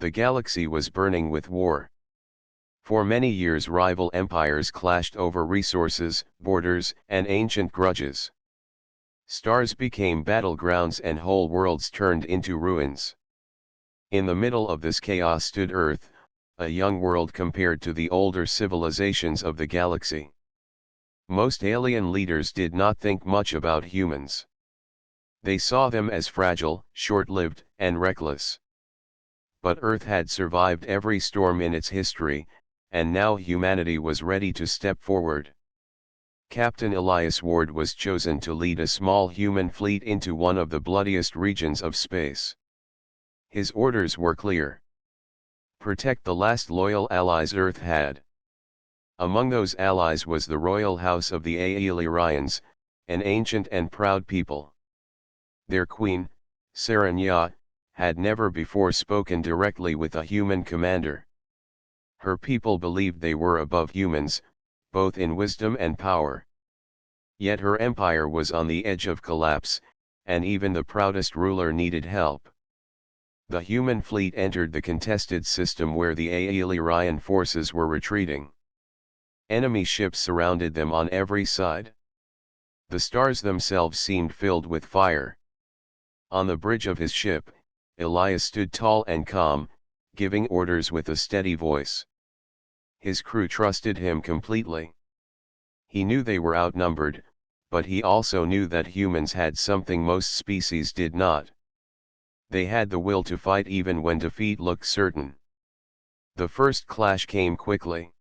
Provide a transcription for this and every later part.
The galaxy was burning with war. For many years rival empires clashed over resources, borders, and ancient grudges. Stars became battlegrounds and whole worlds turned into ruins. In the middle of this chaos stood Earth, a young world compared to the older civilizations of the galaxy. Most alien leaders did not think much about humans. They saw them as fragile, short-lived, and reckless. But Earth had survived every storm in its history, and now humanity was ready to step forward. Captain Elias Ward was chosen to lead a small human fleet into one of the bloodiest regions of space. His orders were clear. Protect the last loyal allies Earth had. Among those allies was the royal house of the Aelirians, an ancient and proud people. Their queen, Serenya, had never before spoken directly with a human commander. Her people believed they were above humans, both in wisdom and power. Yet her empire was on the edge of collapse, and even the proudest ruler needed help. The human fleet entered the contested system where the Aelirian forces were retreating. Enemy ships surrounded them on every side. The stars themselves seemed filled with fire. On the bridge of his ship, Elias stood tall and calm, giving orders with a steady voice. His crew trusted him completely. He knew they were outnumbered, but he also knew that humans had something most species did not. They had the will to fight even when defeat looked certain. The first clash came quickly.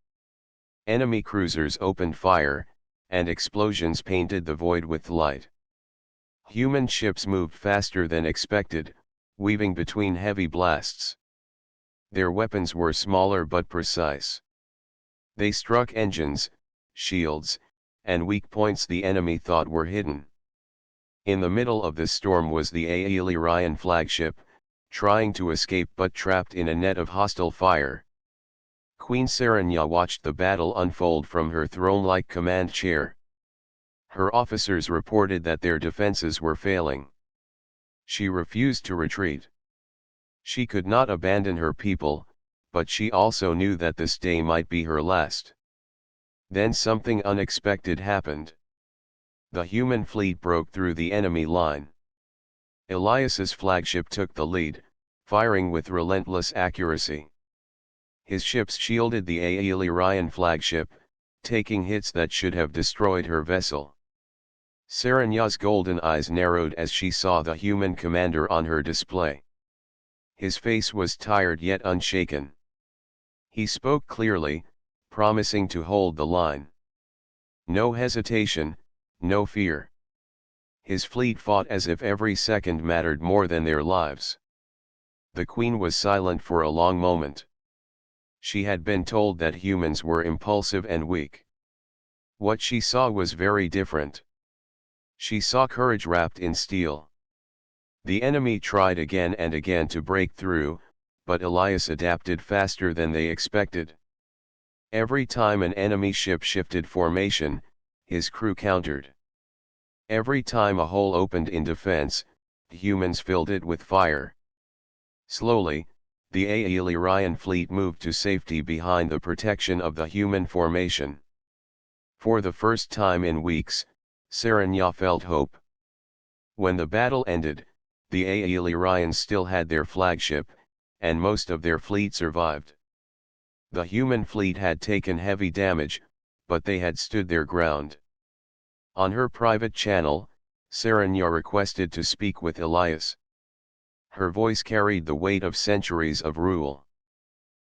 Enemy cruisers opened fire, and explosions painted the void with light. Human ships moved faster than expected, weaving between heavy blasts. Their weapons were smaller but precise. They struck engines, shields, and weak points the enemy thought were hidden. In the middle of this storm was the Aelirian flagship, trying to escape but trapped in a net of hostile fire. Queen Serenya watched the battle unfold from her throne-like command chair. Her officers reported that their defenses were failing. She refused to retreat. She could not abandon her people, but she also knew that this day might be her last. Then something unexpected happened. The human fleet broke through the enemy line. Elias's flagship took the lead, firing with relentless accuracy. His ships shielded the Aelirian flagship, taking hits that should have destroyed her vessel. Serenya's golden eyes narrowed as she saw the human commander on her display. His face was tired yet unshaken. He spoke clearly, promising to hold the line. No hesitation, no fear. His fleet fought as if every second mattered more than their lives. The queen was silent for a long moment. She had been told that humans were impulsive and weak. What she saw was very different. She saw courage wrapped in steel. The enemy tried again and again to break through, but Elias adapted faster than they expected. Every time an enemy ship shifted formation, his crew countered. Every time a hole opened in defense, humans filled it with fire. Slowly, the Aelirian fleet moved to safety behind the protection of the human formation. For the first time in weeks, Serenya felt hope. When the battle ended, the Aelirians still had their flagship, and most of their fleet survived. The human fleet had taken heavy damage, but they had stood their ground. On her private channel, Serenya requested to speak with Elias. Her voice carried the weight of centuries of rule.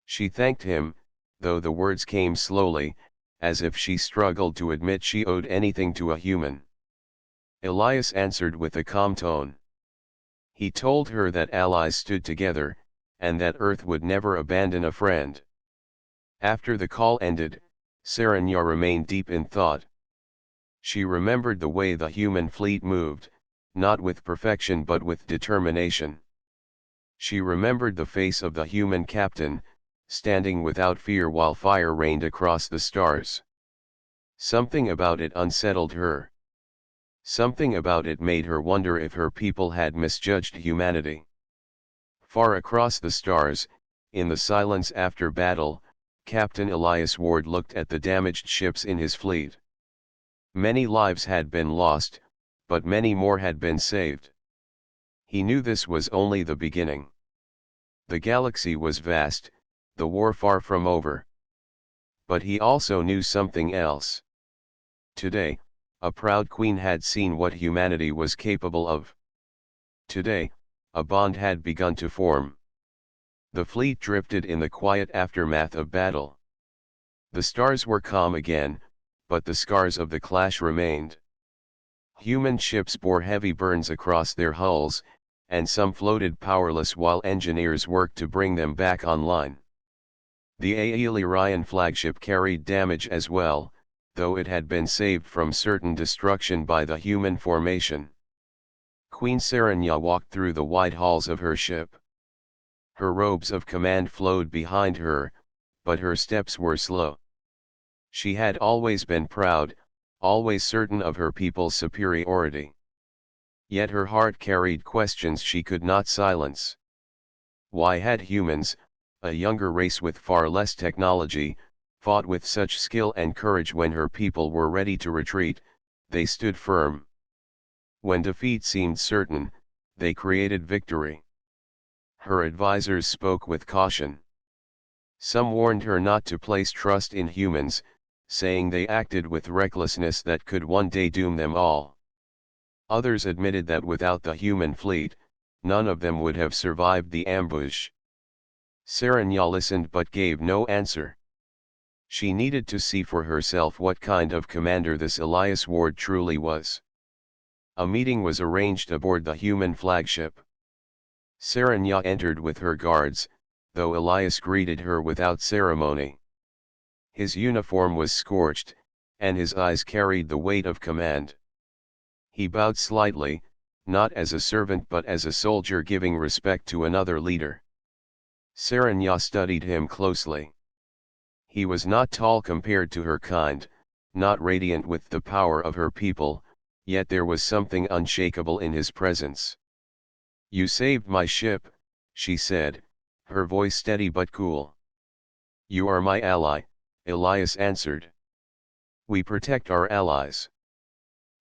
She thanked him, though the words came slowly, as if she struggled to admit she owed anything to a human. Elias answered with a calm tone. He told her that allies stood together, and that Earth would never abandon a friend. After the call ended, Serenya remained deep in thought. She remembered the way the human fleet moved, not with perfection but with determination. She remembered the face of the human captain, standing without fear while fire rained across the stars. Something about it unsettled her. Something about it made her wonder if her people had misjudged humanity. Far across the stars, In the silence after battle, Captain Elias Ward looked at the damaged ships in his fleet. Many lives had been lost, but many more had been saved. He knew this was only the beginning. The galaxy was vast, the war far from over. But he also knew something else. Today, a proud queen had seen what humanity was capable of. Today, a bond had begun to form. The fleet drifted in the quiet aftermath of battle. The stars were calm again, but the scars of the clash remained. Human ships bore heavy burns across their hulls, and some floated powerless while engineers worked to bring them back online. The Aelirian flagship carried damage as well, though it had been saved from certain destruction by the human formation. Queen Serenia walked through the wide halls of her ship. Her robes of command flowed behind her, but her steps were slow. She had always been proud, always certain of her people's superiority. Yet her heart carried questions she could not silence. Why had humans, a younger race with far less technology, fought with such skill and courage when her people were ready to retreat? They stood firm. When defeat seemed certain, they created victory. Her advisors spoke with caution. Some warned her not to place trust in humans, saying they acted with recklessness that could one day doom them all. Others admitted that without the human fleet, none of them would have survived the ambush. Serenia listened but gave no answer. She needed to see for herself what kind of commander this Elias Ward truly was. A meeting was arranged aboard the human flagship. Serenia entered with her guards, though Elias greeted her without ceremony. His uniform was scorched, and his eyes carried the weight of command. He bowed slightly, not as a servant but as a soldier giving respect to another leader. Serenia studied him closely. He was not tall compared to her kind, not radiant with the power of her people, yet there was something unshakable in his presence. "You saved my ship," she said, her voice steady but cool. "You are my ally," Elias answered. "We protect our allies."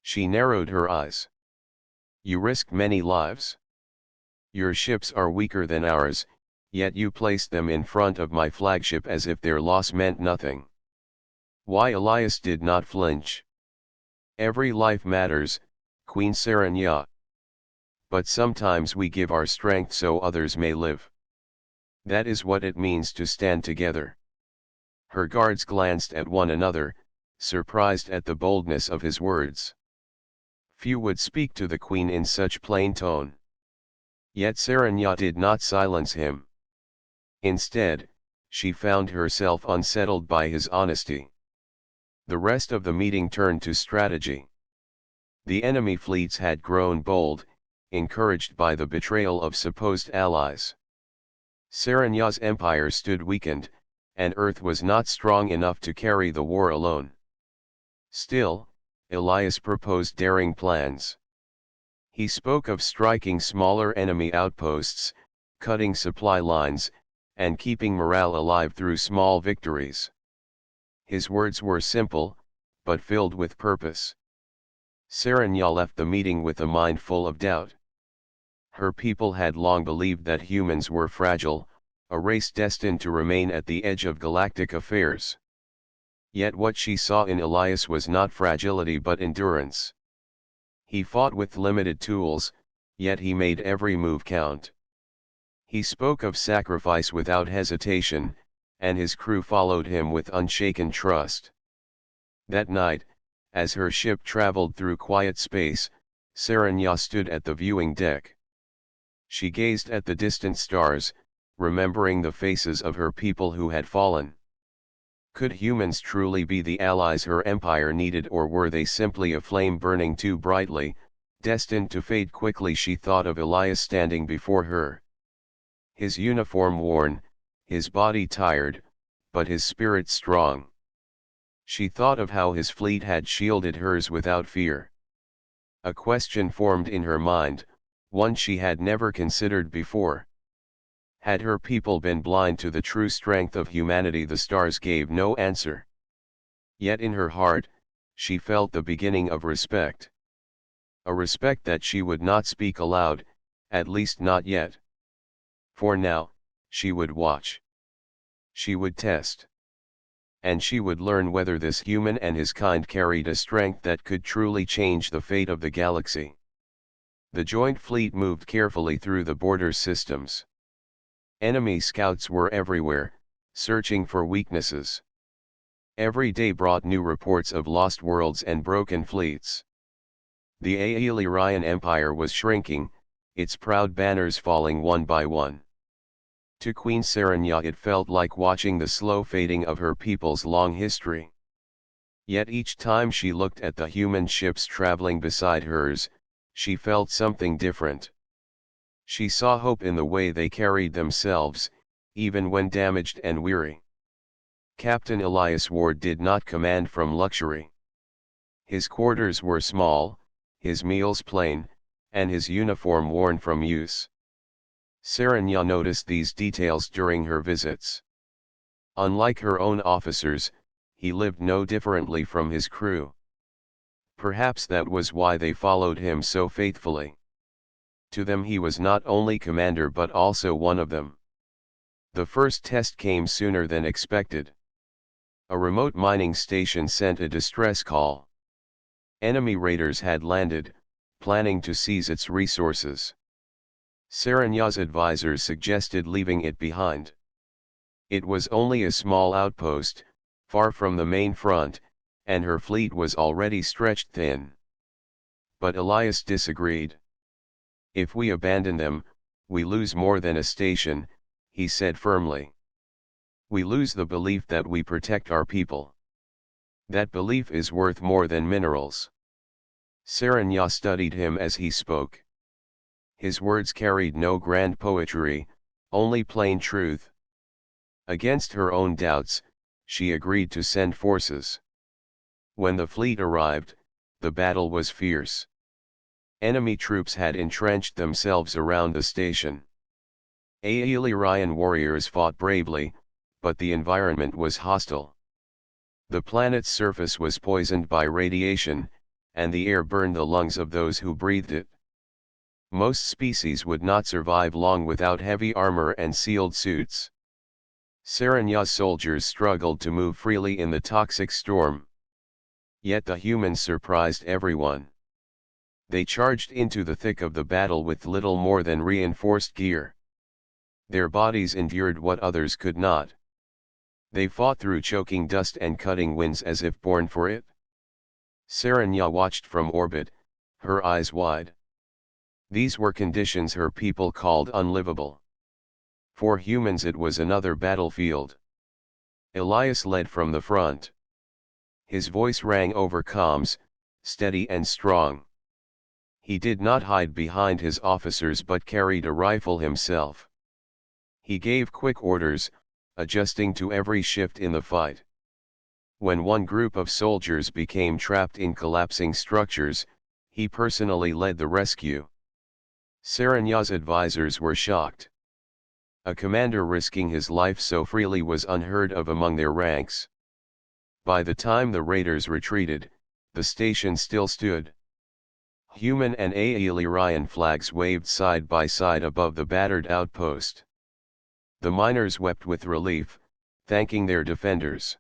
She narrowed her eyes. "You risked many lives. Your ships are weaker than ours, yet you placed them in front of my flagship as if their loss meant nothing." Why? Elias did not flinch. "Every life matters, Queen Serenia. But sometimes we give our strength so others may live. That is what it means to stand together." Her guards glanced at one another, surprised at the boldness of his words. Few would speak to the queen in such plain tone. Yet Serenia did not silence him. Instead, she found herself unsettled by his honesty. The rest of the meeting turned to strategy. The enemy fleets had grown bold, encouraged by the betrayal of supposed allies. Serenia's empire stood weakened, and Earth was not strong enough to carry the war alone. Still, Elias proposed daring plans. He spoke of striking smaller enemy outposts, cutting supply lines, and keeping morale alive through small victories. His words were simple, but filled with purpose. Serenia left the meeting with a mind full of doubt. Her people had long believed that humans were fragile, a race destined to remain at the edge of galactic affairs. Yet what she saw in Elias was not fragility but endurance. He fought with limited tools, yet he made every move count. He spoke of sacrifice without hesitation, and his crew followed him with unshaken trust. That night, as her ship traveled through quiet space, Serenia stood at the viewing deck. She gazed at the distant stars, remembering the faces of her people who had fallen. Could humans truly be the allies her empire needed, or were they simply a flame burning too brightly, destined to fade quickly? She thought of Elias standing before her. His uniform worn, his body tired, but his spirit strong. She thought of how his fleet had shielded hers without fear. A question formed in her mind, one she had never considered before. Had her people been blind to the true strength of humanity, the stars gave no answer. Yet in her heart, she felt the beginning of respect. A respect that she would not speak aloud, at least not yet. For now, she would watch. She would test. And she would learn whether this human and his kind carried a strength that could truly change the fate of the galaxy. The joint fleet moved carefully through the border systems. Enemy scouts were everywhere, searching for weaknesses. Every day brought new reports of lost worlds and broken fleets. The Aelirian Empire was shrinking, its proud banners falling one by one. To Queen Serenia it felt like watching the slow fading of her people's long history. Yet each time she looked at the human ships traveling beside hers, she felt something different. She saw hope in the way they carried themselves, even when damaged and weary. Captain Elias Ward did not command from luxury. His quarters were small, his meals plain, and his uniform worn from use. Serenia noticed these details during her visits. Unlike her own officers, he lived no differently from his crew. Perhaps that was why they followed him so faithfully. To them he was not only commander but also one of them. The first test came sooner than expected. A remote mining station sent a distress call. Enemy raiders had landed, planning to seize its resources. Serenia's advisors suggested leaving it behind. It was only a small outpost, far from the main front, and her fleet was already stretched thin. But Elias disagreed. "If we abandon them, we lose more than a station," he said firmly. "We lose the belief that we protect our people. That belief is worth more than minerals." Serenia studied him as he spoke. His words carried no grand poetry, only plain truth. Against her own doubts, she agreed to send forces. When the fleet arrived, the battle was fierce. Enemy troops had entrenched themselves around the station. Aelirian warriors fought bravely, but the environment was hostile. The planet's surface was poisoned by radiation, and the air burned the lungs of those who breathed it. Most species would not survive long without heavy armor and sealed suits. Serenia's soldiers struggled to move freely in the toxic storm. Yet the humans surprised everyone. They charged into the thick of the battle with little more than reinforced gear. Their bodies endured what others could not. They fought through choking dust and cutting winds as if born for it. Serenia watched from orbit, her eyes wide. These were conditions her people called unlivable. For humans it was another battlefield. Elias led from the front. His voice rang over comms, steady and strong. He did not hide behind his officers but carried a rifle himself. He gave quick orders, adjusting to every shift in the fight. When one group of soldiers became trapped in collapsing structures, he personally led the rescue. Serenia's advisors were shocked. A commander risking his life so freely was unheard of among their ranks. By the time the raiders retreated, the station still stood. Human and Aelirian flags waved side by side above the battered outpost. The miners wept with relief, thanking their defenders.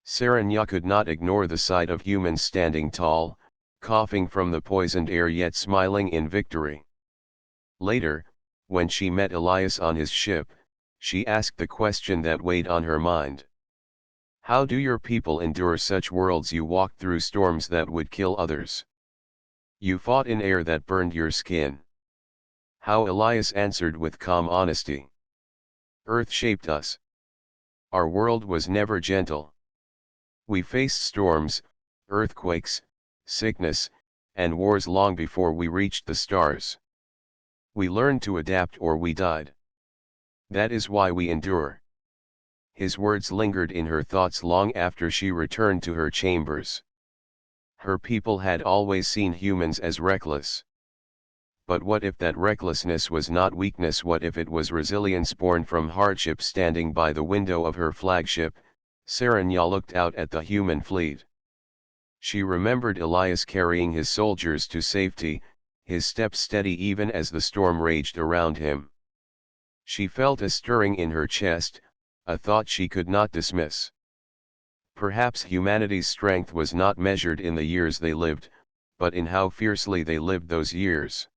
Serenia could not ignore the sight of humans standing tall, coughing from the poisoned air yet smiling in victory. Later, when she met Elias on his ship, she asked the question that weighed on her mind. "How do your people endure such worlds? You walked through storms that would kill others. You fought in air that burned your skin." How Elias answered with calm honesty. "Earth shaped us. Our world was never gentle. We faced storms, earthquakes, sickness, and wars long before we reached the stars. We learned to adapt or we died. That is why we endure." His words lingered in her thoughts long after she returned to her chambers. Her people had always seen humans as reckless. But what if that recklessness was not weakness? What if it was resilience born from hardship? Standing by the window of her flagship, Serenya looked out at the human fleet. She remembered Elias carrying his soldiers to safety, his steps steady even as the storm raged around him. She felt a stirring in her chest, a thought she could not dismiss. Perhaps humanity's strength was not measured in the years they lived, but in how fiercely they lived those years.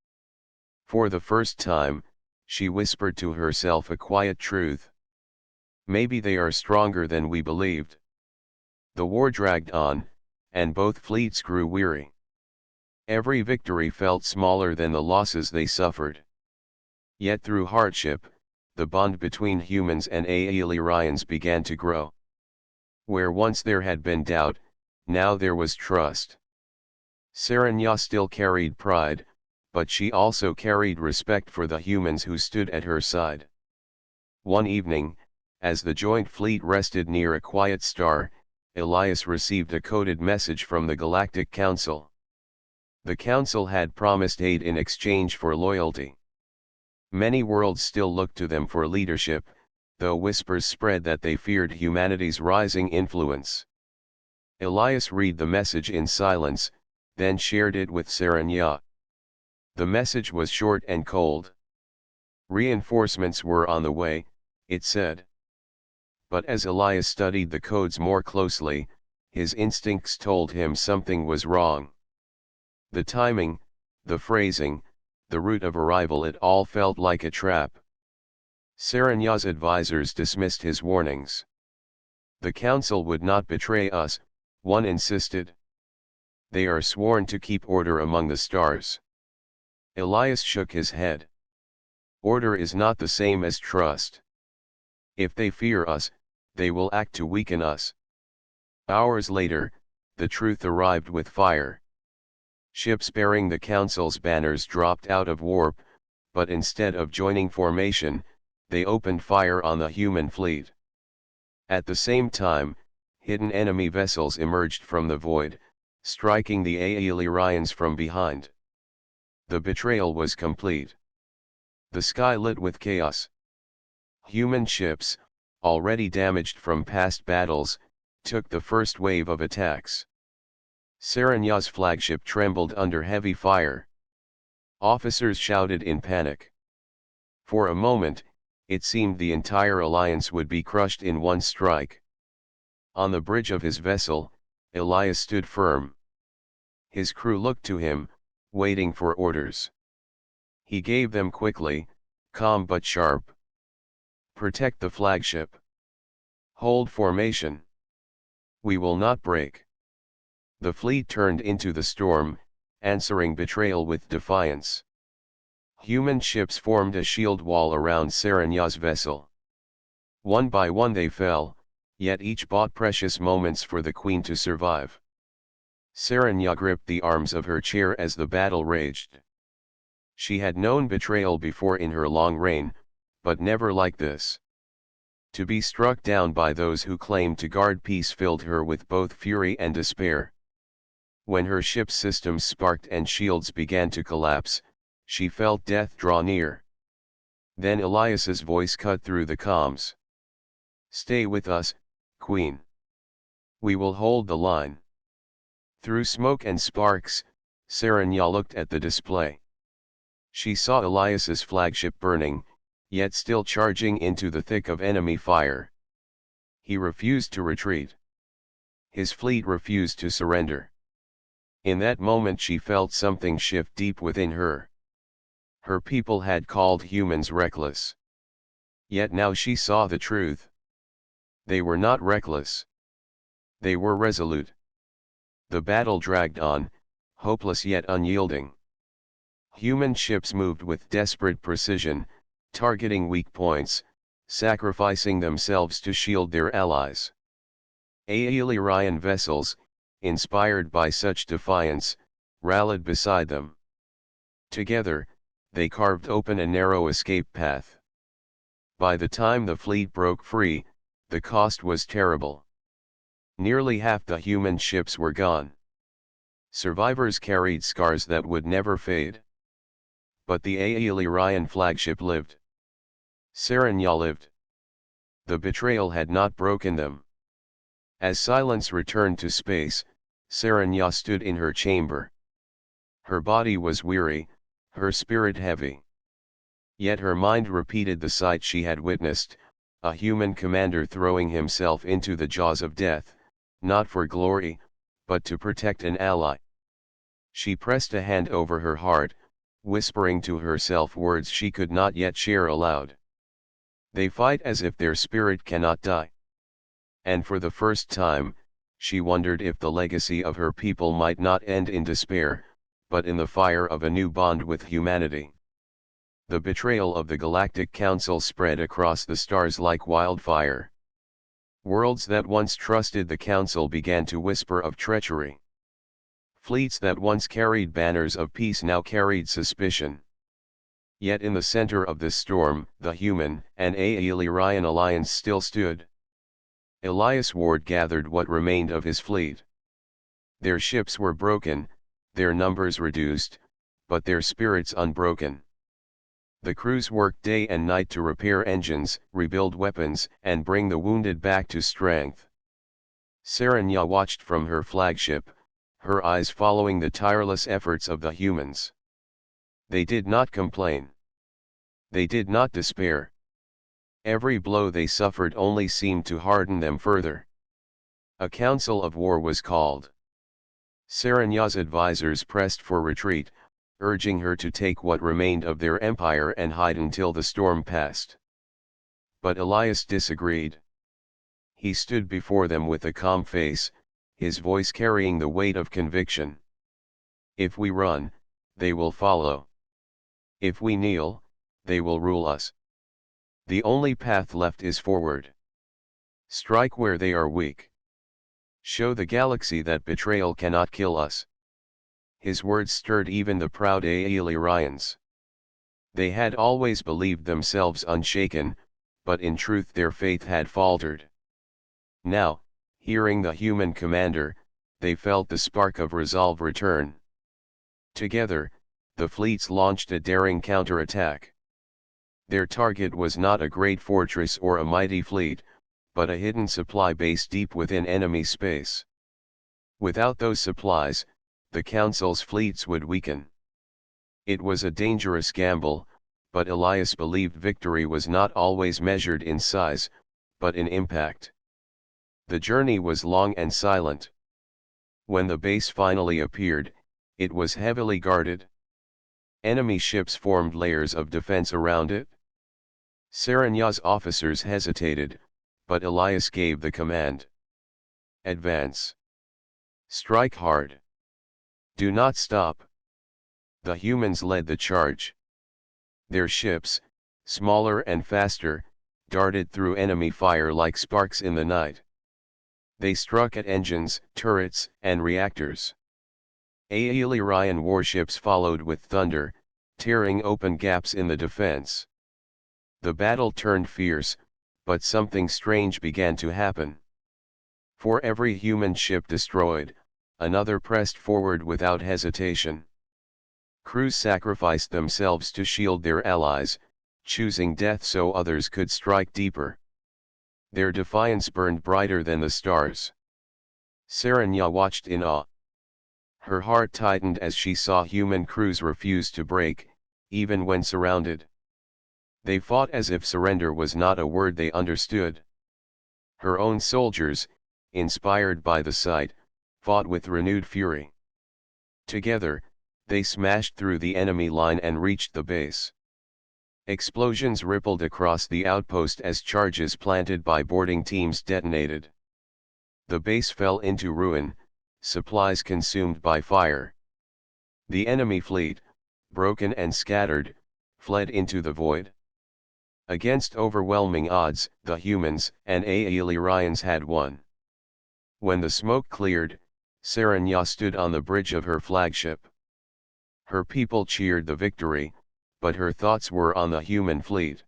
For the first time, she whispered to herself a quiet truth. Maybe they are stronger than we believed. The war dragged on, and both fleets grew weary. Every victory felt smaller than the losses they suffered. Yet through hardship, the bond between humans and Aeolians began to grow. Where once there had been doubt, now there was trust. Serenya still carried pride, but she also carried respect for the humans who stood at her side. One evening, as the joint fleet rested near a quiet star, Elias received a coded message from the Galactic Council. The Council had promised aid in exchange for loyalty. Many worlds still looked to them for leadership, though whispers spread that they feared humanity's rising influence. Elias read the message in silence, then shared it with Serenya. The message was short and cold. Reinforcements were on the way, it said. But as Elias studied the codes more closely, his instincts told him something was wrong. The timing, the phrasing, the route of arrival, it all felt like a trap. Serenya's advisors dismissed his warnings. The council would not betray us, one insisted. They are sworn to keep order among the stars. Elias shook his head. Order is not the same as trust. If they fear us, they will act to weaken us. Hours later, the truth arrived with fire. Ships bearing the council's banners dropped out of warp, but instead of joining formation, they opened fire on the human fleet. At the same time, hidden enemy vessels emerged from the void, striking the Aeolians from behind. The betrayal was complete. The sky lit with chaos. Human ships, already damaged from past battles, took the first wave of attacks. Serenya's flagship trembled under heavy fire. Officers shouted in panic. For a moment, it seemed the entire alliance would be crushed in one strike. On the bridge of his vessel, Elias stood firm. His crew looked to him, waiting for orders. He gave them quickly, calm but sharp. Protect the flagship. Hold formation. We will not break. The fleet turned into the storm, answering betrayal with defiance. Human ships formed a shield wall around Serenya's vessel. One by one they fell, yet each bought precious moments for the queen to survive. Serenya gripped the arms of her chair as the battle raged. She had known betrayal before in her long reign, but never like this. To be struck down by those who claimed to guard peace filled her with both fury and despair. When her ship's systems sparked and shields began to collapse, she felt death draw near. Then Elias's voice cut through the comms. Stay with us, Queen. We will hold the line. Through smoke and sparks, Serenya looked at the display. She saw Elias's flagship burning, yet still charging into the thick of enemy fire. He refused to retreat. His fleet refused to surrender. In that moment she felt something shift deep within her. Her people had called humans reckless. Yet now she saw the truth. They were not reckless. They were resolute. The battle dragged on, hopeless yet unyielding. Human ships moved with desperate precision, targeting weak points, sacrificing themselves to shield their allies. Aeolian vessels, inspired by such defiance, rallied beside them. Together, they carved open a narrow escape path. By the time the fleet broke free, the cost was terrible. Nearly half the human ships were gone. Survivors carried scars that would never fade. But the Aeolian flagship lived. Serenya lived. The betrayal had not broken them. As silence returned to space, Serenya stood in her chamber. Her body was weary, her spirit heavy. Yet her mind repeated the sight she had witnessed, a human commander throwing himself into the jaws of death, not for glory, but to protect an ally. She pressed a hand over her heart, whispering to herself words she could not yet share aloud. They fight as if their spirit cannot die. And for the first time, she wondered if the legacy of her people might not end in despair, but in the fire of a new bond with humanity. The betrayal of the Galactic Council spread across the stars like wildfire. Worlds that once trusted the Council began to whisper of treachery. Fleets that once carried banners of peace now carried suspicion. Yet in the center of this storm, the human and Aeolian alliance still stood. Elias Ward gathered what remained of his fleet. Their ships were broken, their numbers reduced, but their spirits unbroken. The crews worked day and night to repair engines, rebuild weapons, and bring the wounded back to strength. Serenya watched from her flagship, her eyes following the tireless efforts of the humans. They did not complain. They did not despair. Every blow they suffered only seemed to harden them further. A council of war was called. Serenya's advisors pressed for retreat, urging her to take what remained of their empire and hide until the storm passed. But Elias disagreed. He stood before them with a calm face, his voice carrying the weight of conviction. If we run, they will follow. If we kneel, they will rule us. The only path left is forward. Strike where they are weak. Show the galaxy that betrayal cannot kill us. His words stirred even the proud Aeolians. They had always believed themselves unshaken, but in truth their faith had faltered. Now, hearing the human commander, they felt the spark of resolve return. Together, the fleets launched a daring counterattack. Their target was not a great fortress or a mighty fleet, but a hidden supply base deep within enemy space. Without those supplies, the Council's fleets would weaken. It was a dangerous gamble, but Elias believed victory was not always measured in size, but in impact. The journey was long and silent. When the base finally appeared, it was heavily guarded. Enemy ships formed layers of defense around it. Serenya's officers hesitated, but Elias gave the command. Advance. Strike hard. Do not stop. The humans led the charge. Their ships, smaller and faster, darted through enemy fire like sparks in the night. They struck at engines, turrets, and reactors. Aeolian warships followed with thunder, tearing open gaps in the defense. The battle turned fierce, but something strange began to happen. For every human ship destroyed, another pressed forward without hesitation. Crews sacrificed themselves to shield their allies, choosing death so others could strike deeper. Their defiance burned brighter than the stars. Serenya watched in awe. Her heart tightened as she saw human crews refuse to break, even when surrounded. They fought as if surrender was not a word they understood. Her own soldiers, inspired by the sight, fought with renewed fury. Together, they smashed through the enemy line and reached the base. Explosions rippled across the outpost as charges planted by boarding teams detonated. The base fell into ruin, supplies consumed by fire. The enemy fleet, broken and scattered, fled into the void. Against overwhelming odds, the humans and Aeolians had won. When the smoke cleared, Serenya stood on the bridge of her flagship. Her people cheered the victory, but her thoughts were on the human fleet.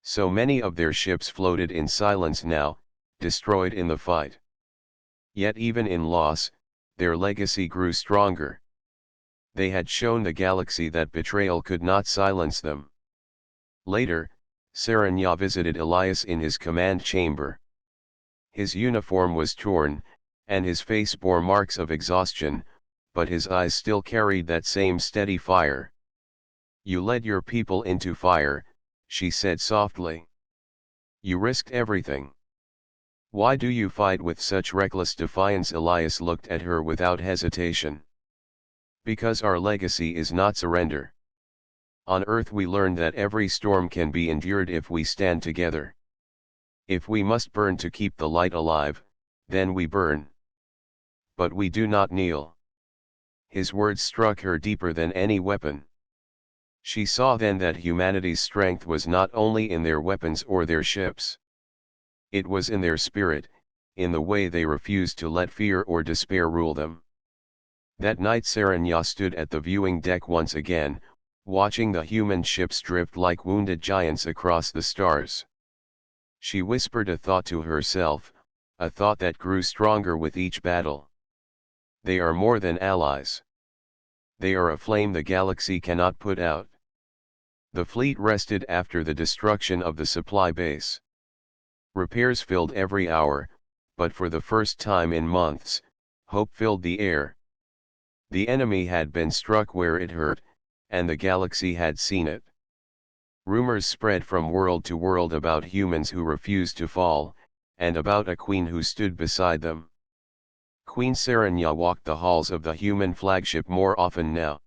So many of their ships floated in silence now, destroyed in the fight. Yet even in loss, their legacy grew stronger. They had shown the galaxy that betrayal could not silence them. Later, Serenya visited Elias in his command chamber. His uniform was torn, and his face bore marks of exhaustion, but his eyes still carried that same steady fire. "You led your people into fire," she said softly. "You risked everything. Why do you fight with such reckless defiance?" Elias looked at her without hesitation. "Because our legacy is not surrender. On Earth we learned that every storm can be endured if we stand together. If we must burn to keep the light alive, then we burn. But we do not kneel." His words struck her deeper than any weapon. She saw then that humanity's strength was not only in their weapons or their ships. It was in their spirit, in the way they refused to let fear or despair rule them. That night Serenya stood at the viewing deck once again, watching the human ships drift like wounded giants across the stars. She whispered a thought to herself, a thought that grew stronger with each battle. They are more than allies. They are a flame the galaxy cannot put out. The fleet rested after the destruction of the supply base. Repairs filled every hour, but for the first time in months, hope filled the air. The enemy had been struck where it hurt, and the galaxy had seen it. Rumors spread from world to world about humans who refused to fall, and about a queen who stood beside them. Queen Serenya walked the halls of the human flagship more often now.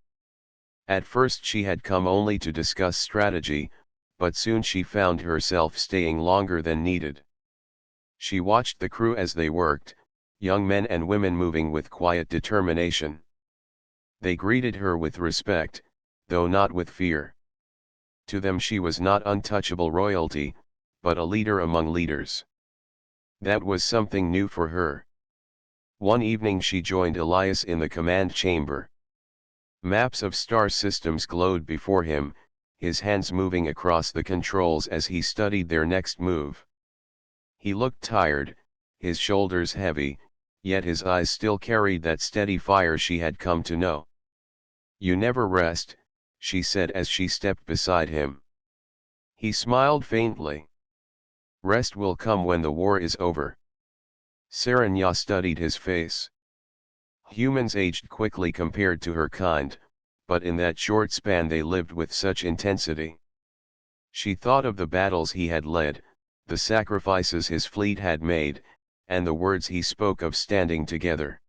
At first she had come only to discuss strategy, but soon she found herself staying longer than needed. She watched the crew as they worked, young men and women moving with quiet determination. They greeted her with respect, though not with fear. To them she was not untouchable royalty, but a leader among leaders. That was something new for her. One evening she joined Elias in the command chamber. Maps of star systems glowed before him, his hands moving across the controls as he studied their next move. He looked tired, his shoulders heavy, yet his eyes still carried that steady fire she had come to know. "You never rest," she said as she stepped beside him. He smiled faintly. "Rest will come when the war is over." Serenya studied his face. Humans aged quickly compared to her kind, but in that short span they lived with such intensity. She thought of the battles he had led, the sacrifices his fleet had made, and the words he spoke of standing together.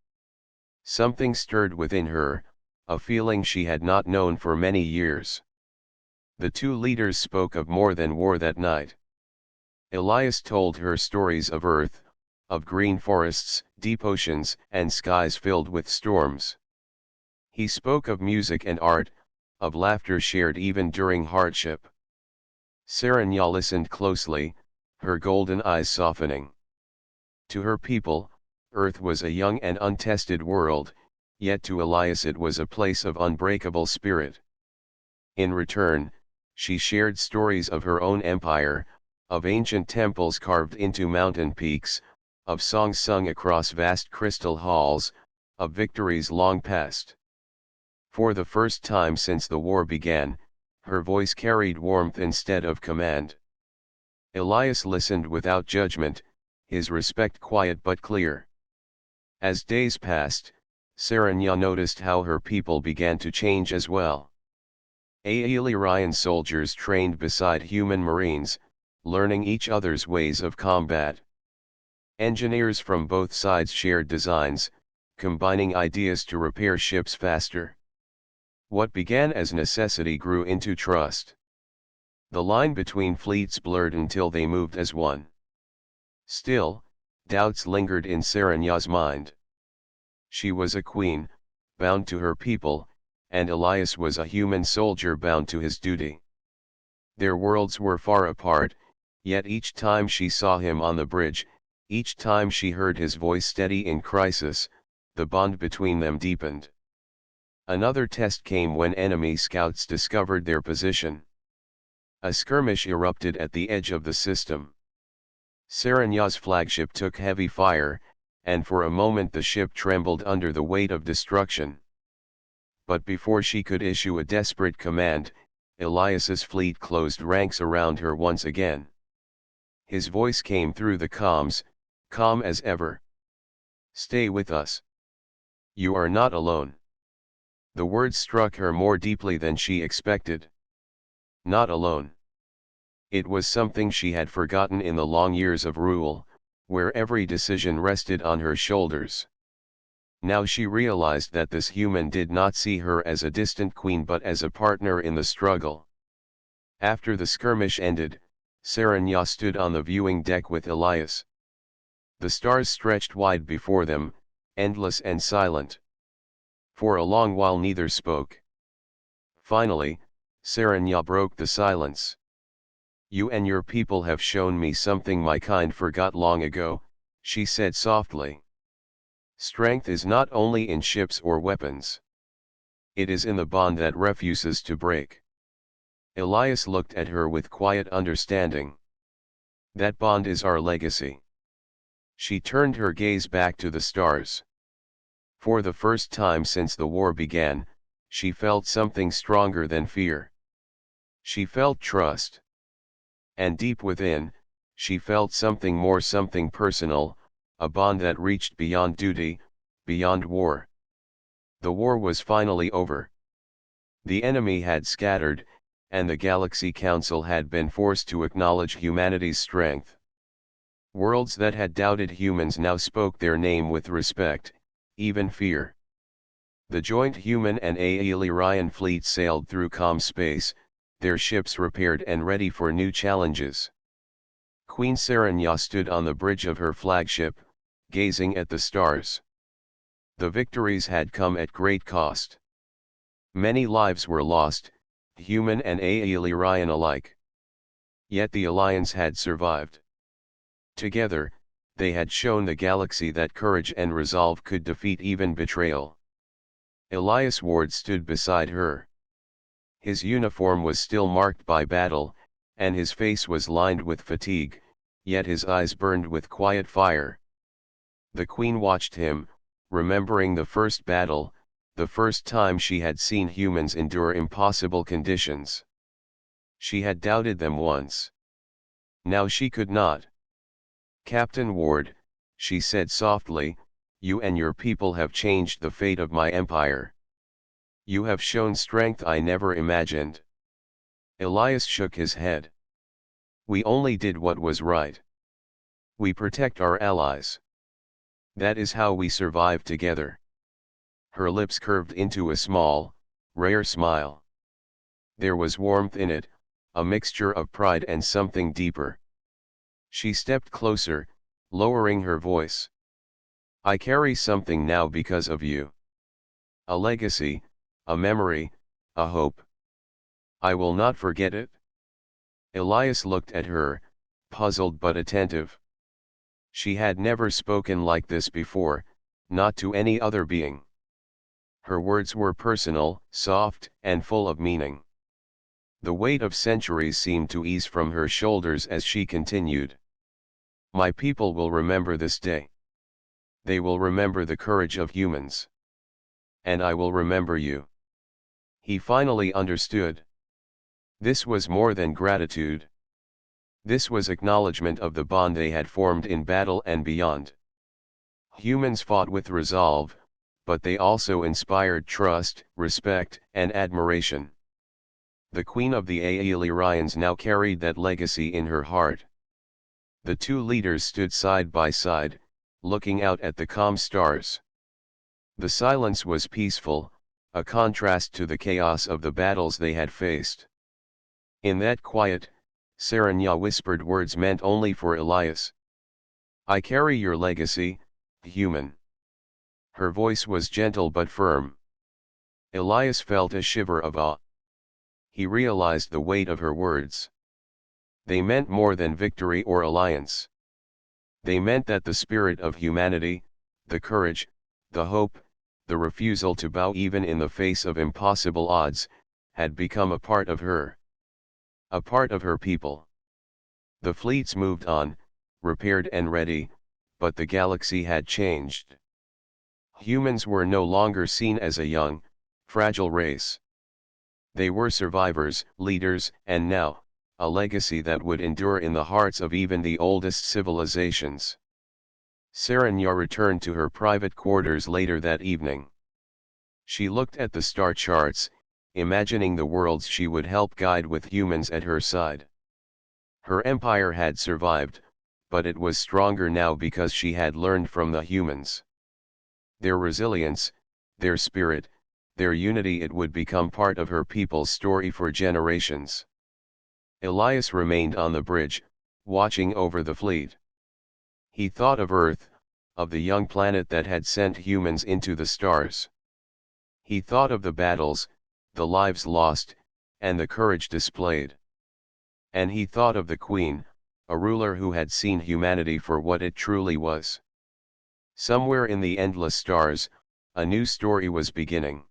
Something stirred within her, a feeling she had not known for many years. The two leaders spoke of more than war that night. Elias told her stories of Earth, of green forests, deep oceans, and skies filled with storms. He spoke of music and art, of laughter shared even during hardship. Serenya listened closely, her golden eyes softening. To her people, Earth was a young and untested world, yet to Elias it was a place of unbreakable spirit. In return, she shared stories of her own empire, of ancient temples carved into mountain peaks, of songs sung across vast crystal halls, of victories long past. For the first time since the war began, her voice carried warmth instead of command. Elias listened without judgment, his respect quiet but clear. As days passed, Serenya noticed how her people began to change as well. Aelirian soldiers trained beside human marines, learning each other's ways of combat. Engineers from both sides shared designs, combining ideas to repair ships faster. What began as necessity grew into trust. The line between fleets blurred until they moved as one. Still, doubts lingered in Serenya's mind. She was a queen, bound to her people, and Elias was a human soldier bound to his duty. Their worlds were far apart, yet each time she saw him on the bridge, each time she heard his voice steady in crisis, the bond between them deepened. Another test came when enemy scouts discovered their position. A skirmish erupted at the edge of the system. Serenya's flagship took heavy fire, and for a moment the ship trembled under the weight of destruction. But before she could issue a desperate command, Elias's fleet closed ranks around her once again. His voice came through the comms, calm as ever. "Stay with us. You are not alone." The words struck her more deeply than she expected. Not alone. It was something she had forgotten in the long years of rule, where every decision rested on her shoulders. Now she realized that this human did not see her as a distant queen but as a partner in the struggle. After the skirmish ended, Serenya stood on the viewing deck with Elias. The stars stretched wide before them, endless and silent. For a long while neither spoke. Finally, Serenya broke the silence. "You and your people have shown me something my kind forgot long ago," she said softly. "Strength is not only in ships or weapons. It is in the bond that refuses to break." Elias looked at her with quiet understanding. "That bond is our legacy." She turned her gaze back to the stars. For the first time since the war began, she felt something stronger than fear. She felt trust. And deep within, she felt something more, something personal, a bond that reached beyond duty, beyond war. The war was finally over. The enemy had scattered, and the Galaxy Council had been forced to acknowledge humanity's strength. Worlds that had doubted humans now spoke their name with respect, even fear. The joint human and Aelirian fleet sailed through calm space, their ships repaired and ready for new challenges. Queen Serenya stood on the bridge of her flagship, gazing at the stars. The victories had come at great cost. Many lives were lost, human and Aelirian alike. Yet the Alliance had survived. Together, they had shown the galaxy that courage and resolve could defeat even betrayal. Elias Ward stood beside her. His uniform was still marked by battle, and his face was lined with fatigue, yet his eyes burned with quiet fire. The Queen watched him, remembering the first battle, the first time she had seen humans endure impossible conditions. She had doubted them once. Now she could not. "Captain Ward," she said softly, "you and your people have changed the fate of my empire. You have shown strength I never imagined." Elias shook his head. "We only did what was right. We protect our allies. That is how we survive together." Her lips curved into a small, rare smile. There was warmth in it, a mixture of pride and something deeper. She stepped closer, lowering her voice. "I carry something now because of you. A legacy, a memory, a hope. I will not forget it." Elias looked at her, puzzled but attentive. She had never spoken like this before, not to any other being. Her words were personal, soft, and full of meaning. The weight of centuries seemed to ease from her shoulders as she continued. "My people will remember this day. They will remember the courage of humans. And I will remember you." He finally understood. This was more than gratitude. This was acknowledgement of the bond they had formed in battle and beyond. Humans fought with resolve, but they also inspired trust, respect, and admiration. The Queen of the Aelirians now carried that legacy in her heart. The two leaders stood side by side, looking out at the calm stars. The silence was peaceful, a contrast to the chaos of the battles they had faced. In that quiet, Serenya whispered words meant only for Elias. "I carry your legacy, human." Her voice was gentle but firm. Elias felt a shiver of awe. He realized the weight of her words. They meant more than victory or alliance. They meant that the spirit of humanity, the courage, the hope, the refusal to bow even in the face of impossible odds, had become a part of her. A part of her people. The fleets moved on, repaired and ready, but the galaxy had changed. Humans were no longer seen as a young, Fragile race. They were survivors, leaders, and now, a legacy that would endure in the hearts of even the oldest civilizations. Serenya returned to her private quarters later that evening. She looked at the star charts, imagining the worlds she would help guide with humans at her side. Her empire had survived, but it was stronger now because she had learned from the humans. Their resilience, their spirit, their unity, it would become part of her people's story for generations. Elias remained on the bridge, watching over the fleet. He thought of Earth, of the young planet that had sent humans into the stars. He thought of the battles, the lives lost, and the courage displayed. And he thought of the Queen, a ruler who had seen humanity for what it truly was. Somewhere in the endless stars, a new story was beginning.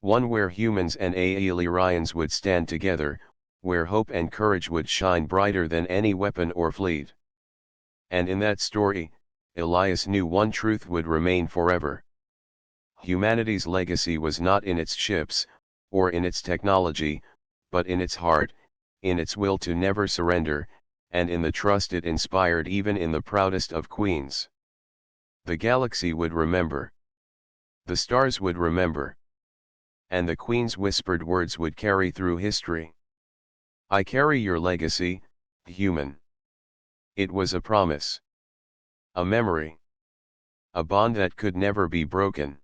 One where humans and Aelirians would stand together, where hope and courage would shine brighter than any weapon or fleet. And in that story, Elias knew one truth would remain forever. Humanity's legacy was not in its ships, or in its technology, but in its heart, in its will to never surrender, and in the trust it inspired even in the proudest of queens. The galaxy would remember. The stars would remember. And the Queen's whispered words would carry through history. I carry your legacy, human. It was a promise. A memory. A bond that could never be broken.